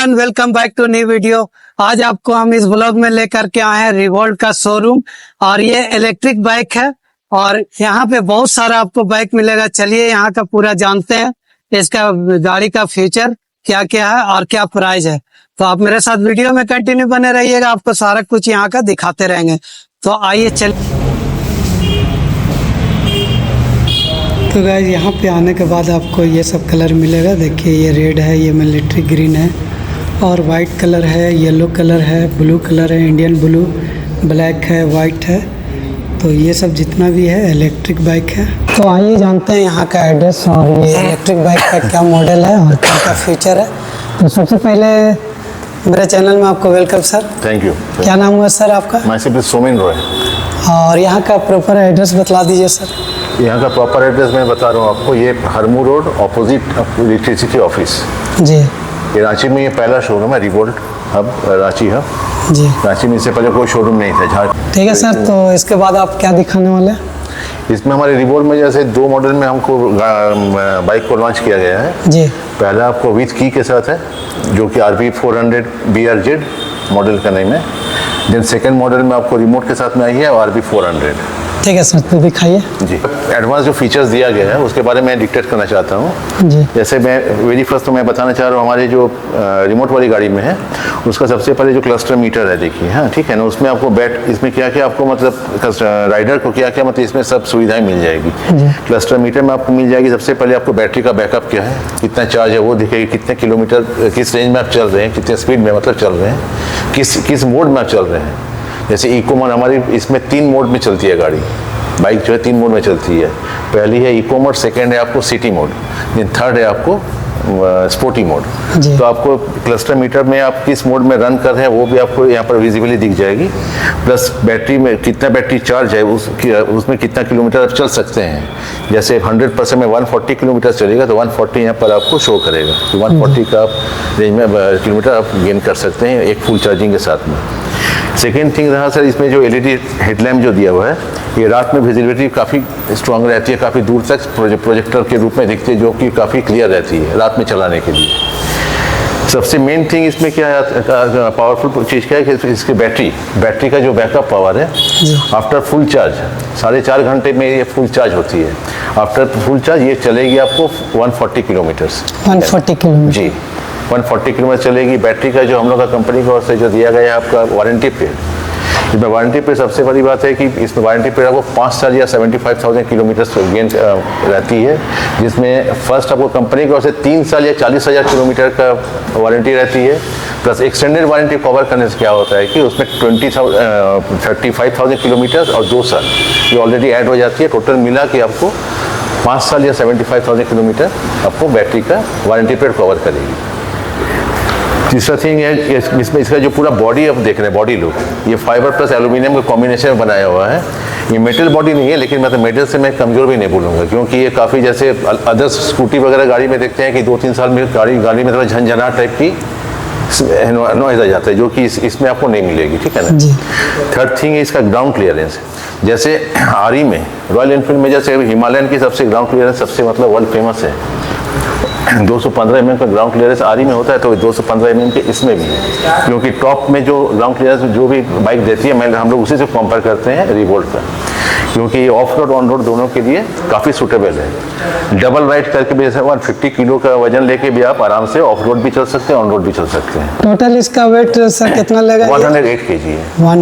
Everyone, welcome back to new video. आज आपको हम इस ब्लॉग में लेकर के आए हैं रिवोल्ट का शोरूम और ये इलेक्ट्रिक बाइक है और यहाँ पे बहुत सारा आपको बाइक मिलेगा। चलिए यहाँ का पूरा जानते हैं, इसका गाड़ी का फीचर क्या क्या है और क्या प्राइस है। तो आप मेरे साथ वीडियो में कंटिन्यू बने रहिएगा, आपको सारा कुछ यहाँ का दिखाते रहेंगे। तो आइए चलिए। तो गाइस यहाँ पे आने के बाद आपको ये सब कलर मिलेगा। देखिए ये रेड है, ये मिलिट्री ग्रीन है और वाइट कलर है, येलो कलर है, ब्लू कलर है, इंडियन ब्लू, ब्लैक है, वाइट है। तो ये सब जितना भी है इलेक्ट्रिक बाइक है। तो आइए जानते हैं यहाँ का एड्रेस और ये इलेक्ट्रिक बाइक का क्या मॉडल है और क्या क्या फीचर है। तो सबसे पहले मेरे चैनल में आपको वेलकम सर। Thank you. क्या नाम हुआ सर आपका? My name is Somen Roy. और यहाँ का प्रॉपर एड्रेस बता दीजिए सर। यहाँ का प्रॉपर एड्रेस मैं बता रहा हूँ आपको, ये Harmu road opposite electricity office जी। ये रांची में ये पहला शोरूम है रिवोल्ट हब, रांची हब जी। रांची में इससे पहले कोई शोरूम नहीं था जहाँ। ठीक है सर, तो इसके बाद आप क्या दिखाने वाले हैं? इसमें हमारे रिवोल्ट में जैसे दो मॉडल में हमको बाइक को लॉन्च किया गया है जी। पहला आपको विथ की के साथ है जो कि RB400 BRZ मॉडल का नेम है। देन सेकेंड मॉडल में आपको रिमोट के साथ में आई है RB400। ठीक है सर, तो दिखाइए जी। एडवांस जो फीचर्स दिया गया है उसके बारे में डिक्टेट करना चाहता हूँ जी। जैसे मैं वेरी फर्स्ट तो मैं बताना चाह रहा हूँ हमारे जो रिमोट वाली गाड़ी में है उसका सबसे पहले जो क्लस्टर मीटर है देखिए, हाँ ठीक है ना, उसमें आपको इसमें क्या क्या आपको मतलब राइडर को क्या क्या मतलब इसमें सब सुविधाएं मिल जाएगी। क्लस्टर मीटर में आपको मिल जाएगी सबसे पहले आपको बैटरी का बैकअप क्या है, कितना चार्ज है वो दिखेगी, कितने किलोमीटर किस रेंज में आप चल रहे हैं, कितने स्पीड में मतलब चल रहे हैं, किस मोड में आप चल रहे हैं। जैसे इको मोड हमारी इसमें 3 मोड में चलती है गाड़ी, बाइक जो है 3 मोड में चलती है। पहली है इको मोड, सेकेंड है आपको सिटी मोड, देन थर्ड है आपको स्पोर्टी मोड। तो आपको क्लस्टर मीटर में आप किस मोड में रन कर रहे हैं वो भी आपको यहाँ पर विजिबली दिख जाएगी। प्लस बैटरी में कितना बैटरी चार्ज है उसमें कितना किलोमीटर आप चल सकते हैं। जैसे 100% में 140 किलोमीटर चलेगा तो 140 यहाँ पर आपको शो करेगा तो 140 का आप रेंज में किलोमीटर आप गेन कर सकते हैं एक फुल चार्जिंग के साथ में। सेकेंड थिंग रहा सर, इसमें जो LED हेडलैम्प जो दिया हुआ है ये रात में विजिबिलिटी काफ़ी स्ट्रांग रहती है, काफ़ी दूर तक प्रोजेक्टर के रूप में दिखती है जो कि काफ़ी क्लियर रहती है रात में चलाने के लिए। सबसे मेन थिंग इसमें क्या है, पावरफुल चीज़ क्या है कि इसकी बैटरी का जो बैकअप पावर है आफ्टर फुल चार्ज 4.5 घंटे में ये फुल चार्ज होती है। आफ्टर फुल चार्ज ये चलेगी आपको 140 किलोमीटर्स। 140 किलोमीटर जी, 140 किलोमीटर चलेगी। बैटरी का जो हम लोग का कंपनी की ओर से जो दिया गया है आपका वारंटी पीरियड, इसमें वारंटी पे सबसे बड़ी बात है कि इसमें वारंटी पीरियड आपको 5 साल या 75,000 किलोमीटर गेन रहती है, जिसमें फर्स्ट आपको कंपनी की ओर से 3 साल या 40,000 किलोमीटर का वारंटी रहती है। प्लस एक्सटेंडेड वारंटी कवर करने से क्या होता है कि उसमें 35,000 किलोमीटर और 2 साल ये ऑलरेडी ऐड हो जाती है। टोटल मिला के आपको 5 साल या 75,000 किलोमीटर आपको बैटरी का वारंटी पीरियड कवर करेगी। तीसरा थिंग है इसमें इसका जो पूरा बॉडी आप देख रहे हैं, बॉडी लुक, ये फाइबर प्लस एल्यूमिनियम का कॉम्बिनेशन में बनाया हुआ है। ये मेटल बॉडी नहीं है लेकिन मैं तो मेटल से मैं कमज़ोर भी नहीं बोलूँगा क्योंकि ये काफ़ी जैसे अदर स्कूटी वगैरह गाड़ी में देखते हैं कि 2-3 साल में गाड़ी में थोड़ा झंझनाहट टाइप की नॉइज आ जाता है जो कि इसमें आपको नहीं मिलेगी। ठीक है ना। थर्ड थिंग है इसका ग्राउंड क्लियरेंस। जैसे RE में रॉयल एनफील्ड में जैसे हिमालयन की सबसे ग्राउंड क्लियरेंस सबसे मतलब वर्ल्ड फेमस है, 215 mm का ग्राउंड क्लियरेंस RE में होता है तो 215 mm के इसमें भी है क्योंकि टॉप में जो ग्राउंड क्लियरेंस जो भी बाइक देती है हम लोग उसी से कंपेयर करते हैं रिवोल्ट का, क्योंकि ये ऑफ रोड ऑन रोड दोनों के लिए काफ़ी सूटेबल है। डबल राइड करके भी जैसे 150 किलो का वजन लेके भी आप आराम से ऑफ रोड भी चल सकते हैं, ऑन रोड भी चल सकते हैं। टोटल इसका वेट सर कितना लगेगा? 108 kg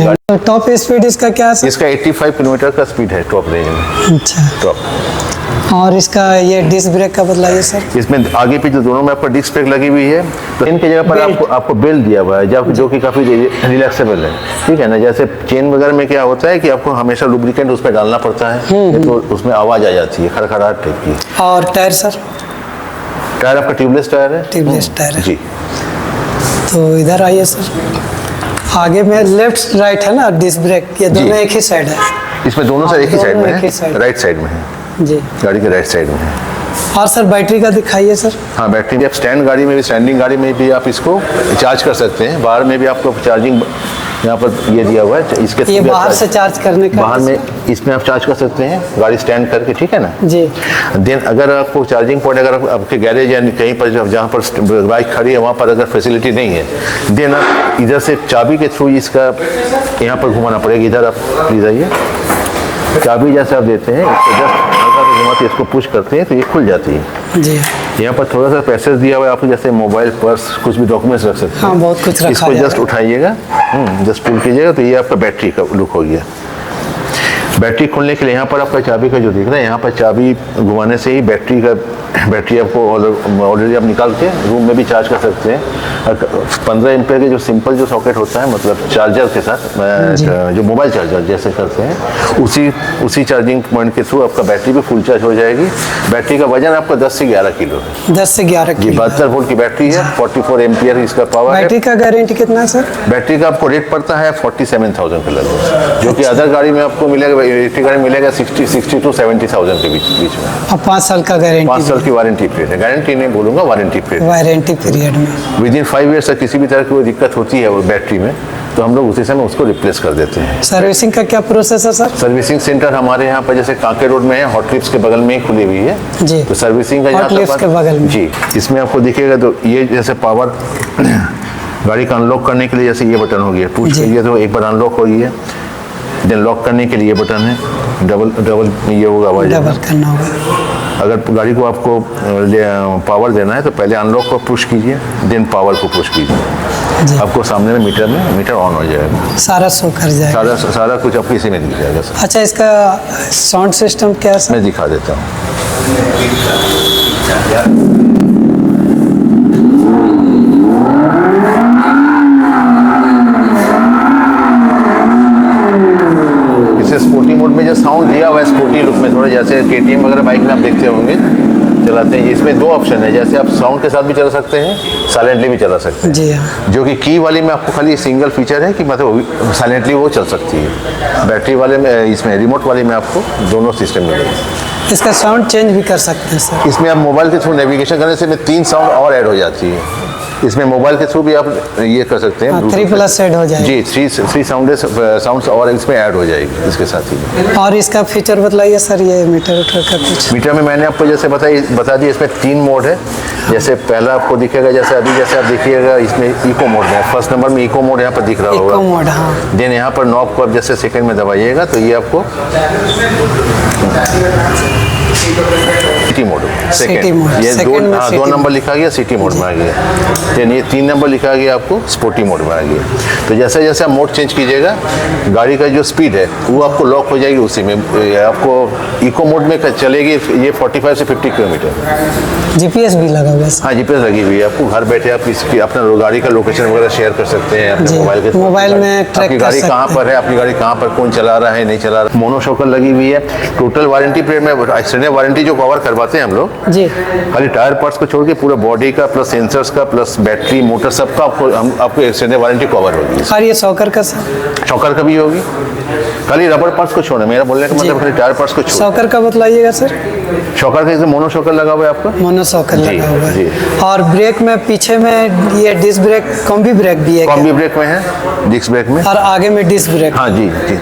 है। टॉप स्पीड इसका क्या है? इसका 85 किलोमीटर का स्पीड है टॉप रेंज में। अच्छा। टॉप। और इसका ये डिस्क ब्रेक का बदलाइए सर। इसमें आगे पीछे दोनों में आपको डिस्क ब्रेक लगी हुई है। तो इनके जगह पर आपको बेल्ट दिया हुआ है जो कि काफ़ी रिलैक्सेबल है। ठीक है ना। जैसे चेन वगैरह में क्या होता है कि आपको हमेशा लुब्रिकेंट उसमें डालना पड़ता है तो उसमें आवाज़ आ जाती है, खड़खड़ाहट टाइप की। और टायर सर? टायर आपका ट्यूबलेस टायर है। ट्यूबलेस टायर है जी। तो इधर आइए सर। आगे में लेफ्ट राइट है ना डिस्क ब्रेक, ये दोनों एक ही साइड है? इसमें दोनों साइड एक ही साइड में है, राइट साइड में है जी, गाड़ी के राइट साइड में है। और सर बैटरी का दिखाइए सर। हाँ, बैटरी आप स्टैंड गाड़ी में भी, स्टैंडिंग गाड़ी में भी आप इसको चार्ज कर सकते हैं। बाहर में भी आपको चार्जिंग यहाँ पर ये दिया हुआ है, इसके ये बाहर से चार्ज करने का, बाहर में इसमें आप चार्ज कर सकते हैं गाड़ी स्टैंड करके, ठीक है ना जी। देन अगर आपको चार्जिंग पॉइंट, अगर आपके गैरेज या कहीं पर जहाँ पर बाइक खड़ी है वहाँ पर अगर फैसिलिटी नहीं है, देन आप इधर से चाबी के थ्रू इसका यहाँ पर घुमाना पड़ेगा। इधर आप प्लीज आइए, चाबी जैसे आप देते हैं इसको जस्ट हल्का सा घुमाते इसको पुश करते हैं तो ये खुल जाती है जी। यहाँ पर थोड़ा सा पैसेज दिया हुआ है आपको, जैसे मोबाइल, पर्स, कुछ भी डॉक्यूमेंट्स रख सकते हैं। हाँ, बहुत कुछ रखा इसको जस्ट उठाइएगा, जस्ट पुल कीजिएगा तो ये आपका बैटरी का लुक हो गया। बैटरी खोलने के लिए यहाँ पर आपका चाबी का जो दिख रहा है, यहाँ पर चाबी घुमाने से ही बैटरी आपको ऑलरेडी आप निकाल के रूम में भी चार्ज कर सकते हैं। 15 एम्पेयर के जो सिंपल जो सॉकेट होता है, मतलब चार्जर के साथ जो मोबाइल चार्जर जैसे करते हैं, उसी चार्जिंग पॉइंट के थ्रू आपका बैटरी भी फुल चार्ज हो जाएगी। बैटरी का वजन आपका 10 से 11 किलो है। 10 से 11 किलो। 72 वोल्ट की बैटरी है, 44 एम्पियर इसका पावर है। बैटरी का गारंटी कितना है सर? बैटरी का आपको रेट पड़ता है 47,000 के लगभग, जो कि अदर गाड़ी में आपको मिलेगा, इलेक्ट्रिक गाड़ी मिलेगा 60 to 70,000 के बीच में। और 5 साल का गारंटी? 5 साल की वारंटी पीरियड है, गारंटी नहीं बोलूँगा, वारंटी पीरियड। वारंटी पीरियड में विद इन 5 ईयर्स तक किसी भी तरह की कोई दिक्कत होती है वो बैटरी में, तो हम लोग उसी समय उसको रिप्लेस कर देते हैं। सर्विसिंग का क्या प्रोसेस है सर? सर्विसिंग सेंटर हमारे यहाँ पर जैसे कांके रोड में है, हॉट लिप्स के बगल में ही खुली हुई है जी। तो सर्विसिंग का हॉट लिप्स के बगल में जी। इसमें आपको दिखेगा तो ये जैसे पावर गाड़ी का अनलॉक करने के लिए जैसे ये बटन हो गया, पुश करिए तो एक बार अनलॉक हो गई है। देन लॉक करने के लिए बटन है, डबल ये होगा आवाज, डबल करना होगा। अगर गाड़ी को आपको पावर देना है तो पहले अनलॉक को पुश कीजिए, देन पावर को पुश कीजिए, आपको सामने में मीटर ऑन हो जाएगा, सारा शो कर जाएगा, सारा कुछ आपको इसी में दिख जाएगा सर। अच्छा, इसका साउंड सिस्टम क्या है सर? मैं दिखा देता हूँ। स्पोर्टी मोड में जो साउंड दिया हुआ है, स्पोर्टी लुक में थोड़ा, जैसे केटीएम वगैरह बाइक में आप देखते होंगे चलाते हैं, इसमें 2 ऑप्शन है, जैसे आप साउंड के साथ भी चला सकते हैं, साइलेंटली भी चला सकते हैं जी हाँ। जो कि की वाली में आपको खाली सिंगल फीचर है कि मतलब साइलेंटली वो चल सकती है। बैटरी वाले में, इसमें रिमोट वाली में आपको दोनों सिस्टम मिलेंगे। इसका साउंड चेंज भी कर सकते हैं सर? इसमें आप मोबाइल के थ्रू नेविगेशन करने से 3 साउंड और ऐड हो जाती है। इसमें मोबाइल के थ्रू भी आप ये कर सकते हैं, 3+ ऐड हो जाएगा जी। 3 साउंड्स और इसमें ऐड हो जाएगी इसके साथ ही। और इसका फीचर बताइए सर, ये मीटर का कुछ? मीटर में मैंने आपको जैसे बता दिया, इसमें 3 मोड है। जैसे पहला आपको दिखेगा, जैसे अभी जैसे आप देखिएगा इसमें इको मोड में, फर्स्ट नंबर में इको मोड यहाँ पर दिख रहा होगा। इको मोड, हाँ। देन यहाँ पर नॉब को आप जैसे सेकंड में दबाइएगा तो ये आपको सिटी मोड सेकंड, ये 2 नंबर लिखा गया, सिटी मोड में आ गया। देन ये 3 नंबर लिखा गया आपको स्पोर्टी मोड में आ गया। तो जैसे जैसे आप मोड चेंज कीजिएगा, गाड़ी का जो स्पीड है वो आपको लॉक हो जाएगी उसी में। आपको इको मोड में चलेगी ये 45 से 50 किलोमीटर। जीपीएस भी लगा हुआ है? हाँ, जीपीएस लगी हुई है। आपको घर बैठे आप इसकी अपना गाड़ी का लोकेशन वगैरह शेयर कर सकते हैं अपने मोबाइल में ट्रैक आपकी गाड़ी कहाँ पर है, अपनी गाड़ी कहाँ पर कौन चला रहा है, नहीं चला रहा। मोनो शॉकर लगी हुई है। टोटल वारंटी पीरियड में एक्सटेंडेड वारंटी जो कवर करवाते हैं हम लोग जी, खाली टायर पार्ट्स को छोड़ के पूरा बॉडी का प्लस सेंसर्स का प्लस बैटरी मोटर सबका आपको एक्सटेंडेड वारंटी कवर होगी। और ये शॉकर का सर? शॉकर का भी होगी, खाली रबर पार्ट्स को छोड़ना। मेरा बोलने का मतलब खाली टायर पार्ट्स को छोड़। शॉकर का बतलाइएगा सर? शॉकर का इसमें मोनो शॉकर लगा हुआ है आपका, मोनो शॉकर लगा हुआ है। और ब्रेक में पीछे में ये डिस्क ब्रेक, कॉम्बी ब्रेक भी है? कॉम्बी ब्रेक में है, डिस्क ब्रेक में, और आगे में डिस्क ब्रेक? हाँ जी जी।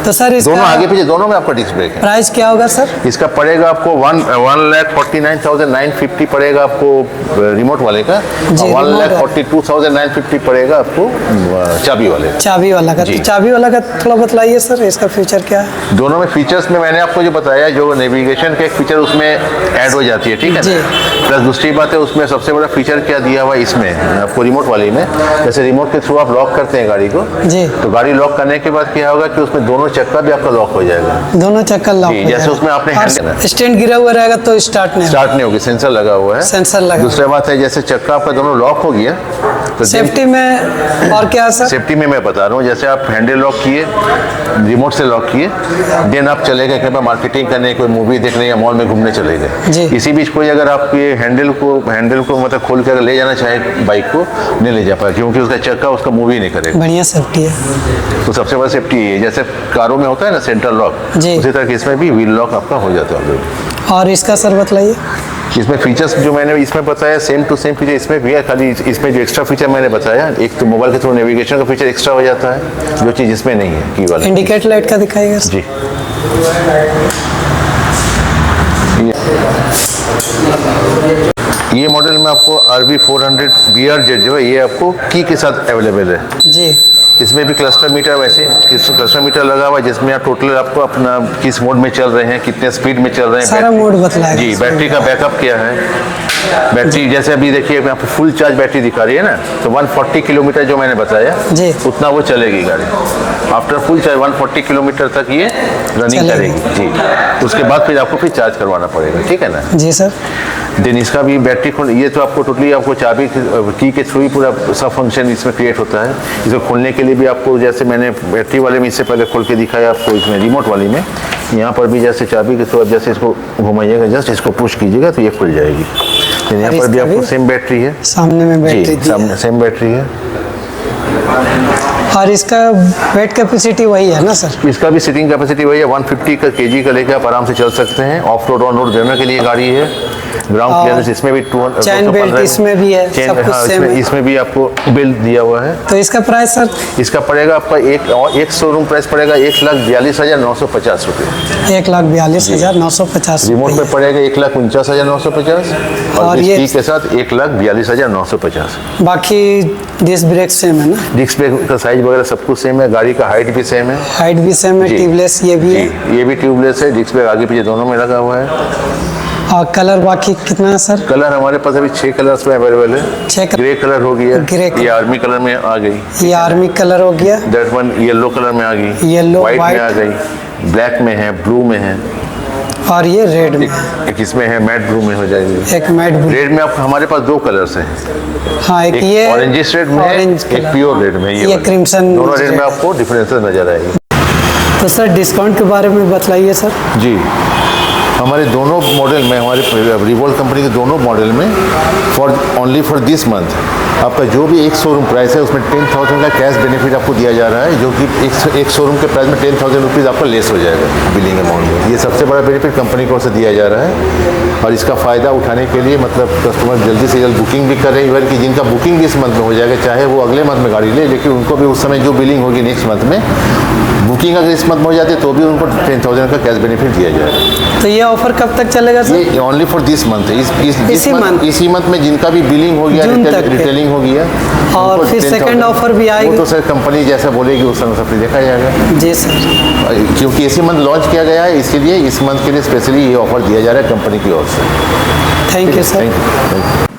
तो सर इसका दोनों आगे पीछे दोनों में आपका डिस्क ब्रेक है। प्राइस क्या होगा सर? इसका पड़ेगा आपको 1,49,950 पड़ेगा आपको रिमोट वाले का, 1,42,950 पड़ेगा आपको चाबी वाले। चाबी वाला का? तो चाबी वाला का थोड़ा बतलाइए सर, इसका फीचर क्या है? दोनों में फीचर्स में मैंने आपको जो बताया, जो नेविगेशन का एक फीचर उसमें ऐड हो जाती है, ठीक है ना। प्लस दूसरी बात है उसमें सबसे बड़ा फीचर क्या दिया हुआ है इसमें आपको रिमोट वाले में, जैसे रिमोट के थ्रू आप लॉक करते हैं गाड़ी को जी, तो गाड़ी लॉक करने के बाद क्या होगा कि उसमें दोनों चक्का भी आपका लॉक हो जाएगा। दोनों चक्का लॉक हो जाएगा। जैसे उसमें आपने स्टैंड गिरा हुआ रहेगा तो स्टार्ट नहीं होगी, सेंसर लगा हुआ है। सेंसर लगा। दूसरी बात है जैसे चक्का आपका दोनों लॉक हो गया तो सेफ्टी में और क्या सर? सेफ्टी में मैं बता रहा हूँ, जैसे आप हैंडल लॉक किए, रिमोट से लॉक किए, देन आप चले गए कहीं पर मार्केटिंग करने, कोई मूवी देखने या मॉल में घूमने चले गए, इसी बीच कोई अगर आपके हैंडल को मतलब खोल कर ले जाना चाहे बाइक को, नहीं ले जा पाए क्योंकि उसका चक्का उसका मूव ही नहीं करेगा। बढ़िया सेफ्टी है। तो सबसे बड़ा सेफ्टी है, जैसे कारों में होता है ना सेंट्रल लॉक, उसी तरह इसमें भी व्हील लॉक आपका हो जाता है। और इसका सर बतलाइए। इसमें फीचर्स जो मैंने इसमें बताया सेम टू सेम फीचर इसमें भी है, खाली इसमें जो एक्स्ट्रा फीचर मैंने बताया, एक तो मोबाइल के थ्रू नेविगेशन का फीचर एक्स्ट्रा हो जाता है, जो चीज़ इसमें नहीं है की वाला। इंडिकेटर लाइट का दिखाएगा जी। ये मॉडल में आपको RB400 BRZ जो है ये आपको की के साथ अवेलेबल है जी। इसमें भी क्लस्टर मीटर वैसे क्लस्टर मीटर लगा हुआ है जिसमें आप टोटल आपको अपना किस मोड में चल रहे हैं, कितने स्पीड में चल रहे हैं, सारा मोड बतलाएगा। जी। बैटरी का बैकअप क्या है, बैटरी जैसे अभी देखिए यहाँ पे फुल चार्ज बैटरी दिखा रही है ना, तो 140 किलोमीटर जो मैंने बताया जी, उतना वो चलेगी गाड़ी। आफ्टर फुल चार्ज 140 किलोमीटर तक ये रनिंग करेगी जी। उसके बाद फिर आपको फिर चार्ज करवाना पड़ेगा, ठीक है ना जी सर। देन इसका भी बैटरी खोल, ये तो आपको टोटली आपको चाबी की के थ्रू ही पूरा सब फंक्शन इसमें क्रिएट होता है। इसको खोलने के लिए भी आपको जैसे मैंने बैटरी वाले में इससे पहले खोल के दिखाया आपको, इसमें रिमोट वाली में यहाँ पर भी जैसे चाबी के थ्रू आप जैसे इसको घुमाइएगा, जस्ट इसको पुश कीजिएगा तो ये खुल जाएगी। यहाँ पर भी आपको सेम बैटरी है, सामने में बैटरी जी सामने सेम बैटरी है। और इसका वेट कैपेसिटी वही है ना सर? इसका भी सीटिंग कैपेसिटी वही है, 150 का केजी का लेकर आप आराम से चल सकते हैं। ऑफ रोड ऑन रोड दोनों के लिए गाड़ी है। ग्राउंड क्लियरेंस इसमें भी चैन बेल्ट इसमें भी है, सब कुछ सेम है। इसमें भी आपको बेल्ट दिया हुआ है। तो इसका प्राइस सर? इसका पड़ेगा आपका एक शोरूम प्राइस पड़ेगा 1,42,950 रुपये। 1,42,950 रिमोट में पड़ेगा 1,49,950 और ये के साथ 1,42,950। बाकी डिस्क ब्रेक सेम है ना? डिस्क ब्रेक का साइज वगैरह सब कुछ सेम है, गाड़ी का हाइट भी सेम है। हाइट भी सेम है, ट्यूबलेस ये भी है। ये भी ट्यूबलेस है, डिस्क ब्रेक आगे पीछे दोनों में लगा हुआ है। और कलर बाकी कितना है सर? कलर हमारे पास अभी 6 कलर्स में अवेलेबल है। 6 ग्रे कलर हो गया, ग्रे ये आर्मी कलर में आ गई, ये आर्मी कलर हो गया। दैट वन येलो कलर में आ गई, येलो व्हाइट में आ गई, ब्लैक में है, ब्लू में है और ये रेड में। एक इसमें है मैट ब्लू में हो जाएगी। एक मैट ब्लू। रेड में आप हमारे पास 2 कलर्स हैं। हाँ, एक ये ऑरेंजिश रेड में है, एक प्योर रेड में। ये क्रिम्सन। दोनों रेड में आपको डिफरेंसेस नजर आएगी। तो सर डिस्काउंट के बारे में बतलाइए सर। जी, हमारे दोनों मॉडल में, हमारे रिवोल्ट कंपनी के दोनों मॉडल में ओनली फॉर दिस मंथ आपका जो भी एक शोरूम प्राइस है उसमें 10,000 का कैश बेनिफिट आपको दिया जा रहा है, जो कि एक शोरूम के प्राइस में 10,000 रुपीज़ आपका लेस हो जाएगा बिलिंग अमाउंट में। ये सबसे बड़ा बेनिफिट कंपनी की ओर से दिया जा रहा है और इसका फ़ायदा उठाने के लिए मतलब कस्टमर जल्दी से जल्द बुकिंग भी करें। इवन कि जिनका बुकिंग भी इस मंथ में हो जाएगा, चाहे वो अगले मंथ में गाड़ी ले, लेकिन उनको भी उस समय जो बिलिंग होगी नेक्स्ट मंथ में, बुकिंग अगर इस मंथ में हो जाती है तो भी उनको 10,000 का कैश बेनिफिट दिया जाएगा। तो ये ऑफर कब तक चलेगा सर? ये ओनली फॉर दिस मंथ है। इसी मंथ में जिनका भी बिलिंग हो गया, रिटेलिंग हो गया, और फिर सेकंड ऑफर भी आएगी। वो तो सर कंपनी जैसा बोलेगी उस समय सब देखा जाएगा। जी सर, क्योंकि इसी मंथ लॉन्च किया गया है, इसीलिए इस मंथ के लिए स्पेशली ये ऑफर दिया जा रहा है कंपनी की ओर से। Thank you sir. Thank you.